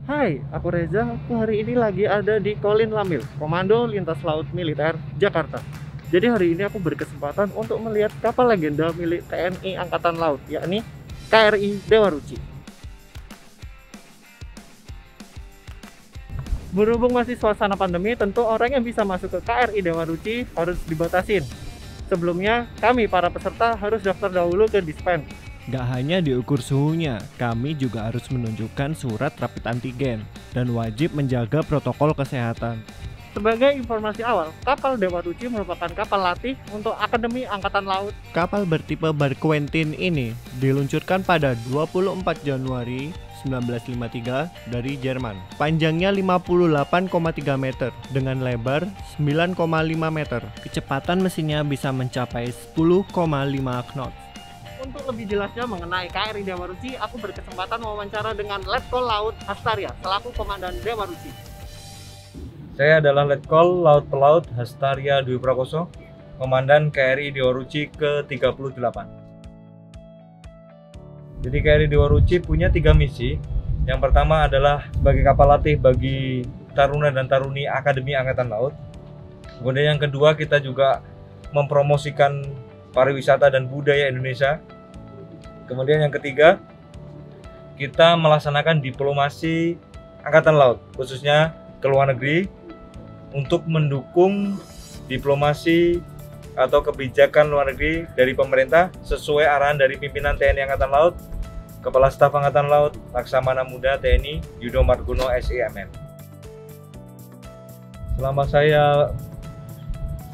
Hai, aku Reza. Aku hari ini lagi ada di Kolin Lamil, Komando Lintas Laut Militer Jakarta. Jadi hari ini aku berkesempatan untuk melihat kapal legenda milik TNI Angkatan Laut, yakni KRI Dewa Ruci. Berhubung masih suasana pandemi, tentu orang yang bisa masuk ke KRI Dewa Ruci harus dibatasin. Sebelumnya, kami para peserta harus daftar dahulu ke Dispen. Gak hanya diukur suhunya, kami juga harus menunjukkan surat rapid antigen dan wajib menjaga protokol kesehatan. Sebagai informasi awal, kapal Dewa Ruci merupakan kapal latih untuk Akademi Angkatan Laut. Kapal bertipe Barquentine ini diluncurkan pada 24 Januari 1953 dari Jerman. Panjangnya 58,3 meter dengan lebar 9,5 meter. Kecepatan mesinnya bisa mencapai 10,5 knots. Untuk lebih jelasnya mengenai KRI Dewa Ruci, aku berkesempatan wawancara dengan Letkol Laut Hastaria selaku Komandan Dewa Ruci. Saya adalah Letkol Laut Pelaut Hastaria Dwi Prakoso, Komandan KRI Dewa Ruci ke-38. Jadi KRI Dewa Ruci punya 3 misi. Yang pertama adalah sebagai kapal latih bagi taruna dan taruni Akademi Angkatan Laut. Kemudian yang kedua, kita juga mempromosikan pariwisata dan budaya Indonesia. Kemudian yang ketiga, kita melaksanakan diplomasi Angkatan Laut, khususnya ke luar negeri, untuk mendukung diplomasi atau kebijakan luar negeri dari pemerintah sesuai arahan dari pimpinan TNI Angkatan Laut, Kepala Staf Angkatan Laut, Laksamana Muda TNI Yudo Margono SIMM. Selama saya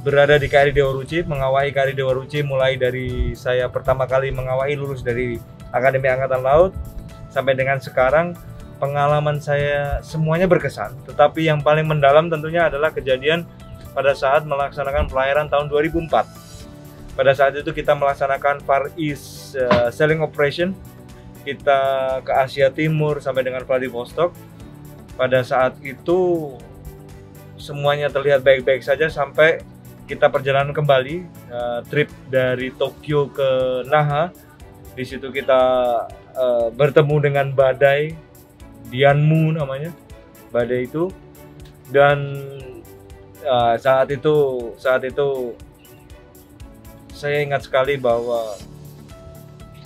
berada di KRI Dewa Ruci, mengawai KRI Dewa Ruci mulai dari saya pertama kali mengawai lulus dari Akademi Angkatan Laut sampai dengan sekarang, pengalaman saya semuanya berkesan. Tetapi yang paling mendalam tentunya adalah kejadian pada saat melaksanakan pelayaran tahun 2004. Pada saat itu kita melaksanakan Far East Sailing Operation, kita ke Asia Timur sampai dengan Vladivostok. Pada saat itu semuanya terlihat baik-baik saja sampai kita perjalanan kembali, trip dari Tokyo ke Naha. Di situ kita bertemu dengan badai, Dianmu namanya, badai itu. Dan saat itu saya ingat sekali bahwa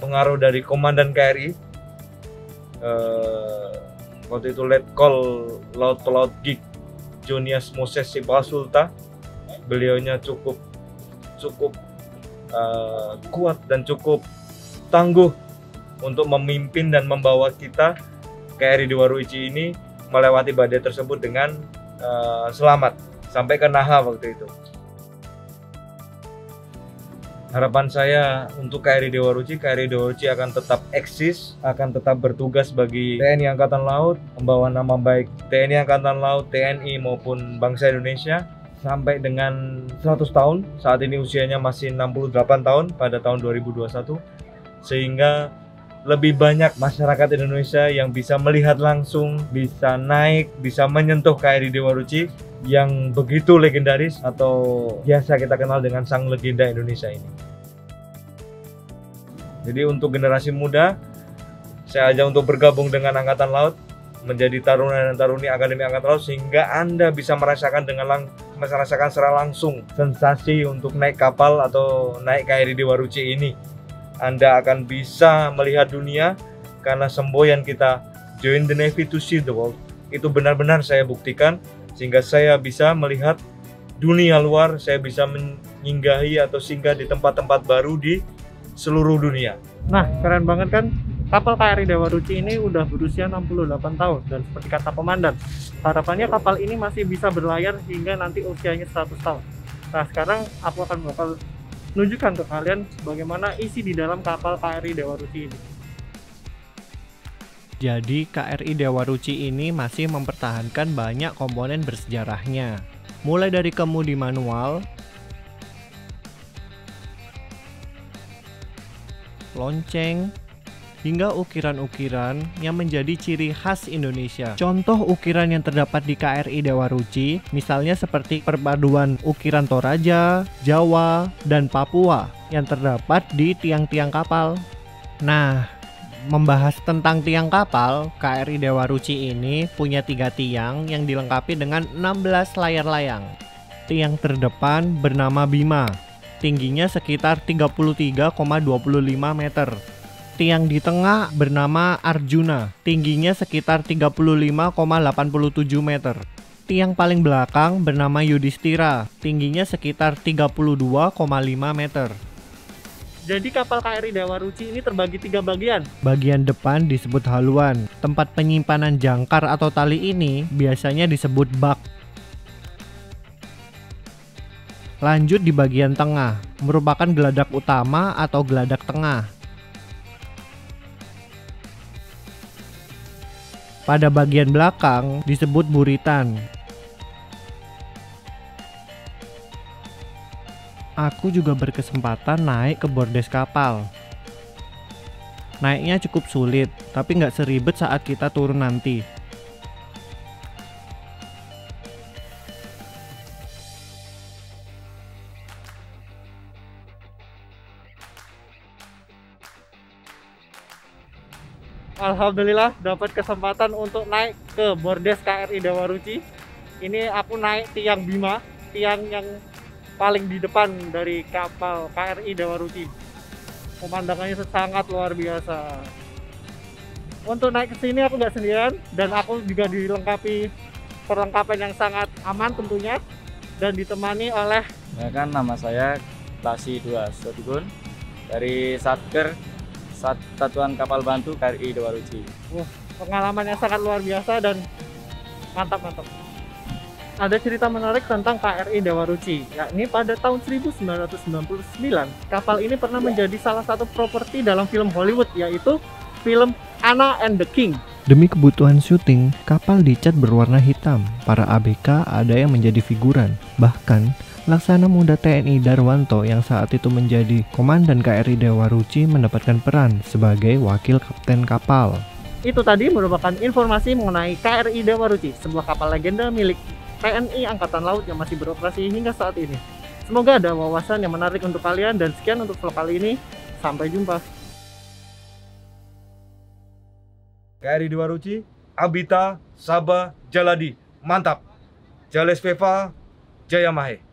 pengaruh dari Komandan KRI, waktu itu Letkol Laut Pelaut Gig Jonias Moses Sipasulta. Beliaunya cukup kuat dan cukup tangguh untuk memimpin dan membawa kita KRI Dewa Ruci ini melewati badai tersebut dengan selamat sampai ke Naha waktu itu. Harapan saya untuk KRI Dewa Ruci akan tetap eksis, akan tetap bertugas bagi TNI Angkatan Laut, membawa nama baik TNI Angkatan Laut, TNI maupun bangsa Indonesia sampai dengan 100 tahun. Saat ini usianya masih 68 tahun pada tahun 2021, sehingga lebih banyak masyarakat Indonesia yang bisa melihat langsung, bisa naik, bisa menyentuh KRI Dewa Ruci yang begitu legendaris atau biasa kita kenal dengan sang legenda Indonesia ini. Jadi untuk generasi muda, saya ajak untuk bergabung dengan Angkatan Laut, menjadi taruna dan taruni Akademi Angkatan Laut, sehingga Anda bisa merasakan secara langsung sensasi untuk naik kapal atau naik KRI Dewa Ruci ini. Anda akan bisa melihat dunia, karena semboyan kita join the Navy to see the world itu benar-benar saya buktikan, sehingga saya bisa melihat dunia luar, saya bisa menyinggahi atau singgah di tempat-tempat baru di seluruh dunia. Nah, keren banget kan? Kapal KRI Dewa Ruci ini udah berusia 68 tahun dan seperti kata komandan, harapannya kapal ini masih bisa berlayar hingga nanti usianya 100 tahun. Nah, sekarang aku akan bakal menunjukkan ke kalian bagaimana isi di dalam kapal KRI Dewa Ruci ini. Jadi KRI Dewa Ruci ini masih mempertahankan banyak komponen bersejarahnya. Mulai dari kemudi manual, lonceng, hingga ukiran-ukiran yang menjadi ciri khas Indonesia. Contoh ukiran yang terdapat di KRI Dewa Ruci, misalnya seperti perpaduan ukiran Toraja, Jawa, dan Papua yang terdapat di tiang-tiang kapal. Nah, membahas tentang tiang kapal, KRI Dewa Ruci ini punya 3 tiang yang dilengkapi dengan 16 layar layang. Tiang terdepan bernama Bima, tingginya sekitar 33,25 meter. Tiang di tengah bernama Arjuna, tingginya sekitar 35,87 meter. Tiang paling belakang bernama Yudhistira, tingginya sekitar 32,5 meter. Jadi kapal KRI Dewa Ruci ini terbagi 3 bagian. Bagian depan disebut haluan. Tempat penyimpanan jangkar atau tali ini biasanya disebut bak. Lanjut di bagian tengah, merupakan geladak utama atau geladak tengah. Pada bagian belakang disebut buritan. Aku juga berkesempatan naik ke bordes kapal. Naiknya cukup sulit, tapi nggak seribet saat kita turun nanti. Alhamdulillah dapat kesempatan untuk naik ke bordes KRI Dewa Ruci. Ini aku naik tiang Bima, tiang yang paling di depan dari kapal KRI Dewa Ruci. Pemandangannya sangat luar biasa. Untuk naik ke sini aku nggak sendirian, dan aku juga dilengkapi perlengkapan yang sangat aman tentunya, dan ditemani oleh Nama saya Tasi Dua Sotigun dari Satker Satuan Kapal Bantu KRI Dewa Ruci. pengalaman yang sangat luar biasa dan mantap. Ada cerita menarik tentang KRI Dewa Ruci, yakni pada tahun 1999 kapal ini pernah menjadi salah satu properti dalam film Hollywood, yaitu film Anna and the King. Demi kebutuhan syuting, kapal dicat berwarna hitam. Para ABK ada yang menjadi figuran. Bahkan, Laksana Muda TNI Darwanto yang saat itu menjadi komandan KRI Dewa Ruci mendapatkan peran sebagai wakil kapten kapal. Itu tadi merupakan informasi mengenai KRI Dewa Ruci, sebuah kapal legenda milik TNI Angkatan Laut yang masih beroperasi hingga saat ini. Semoga ada wawasan yang menarik untuk kalian, dan sekian untuk vlog kali ini. Sampai jumpa. KRI Dewa Ruci, Abita, Sabah, Jaladi, mantap. Jales Peva, Jaya Mahe.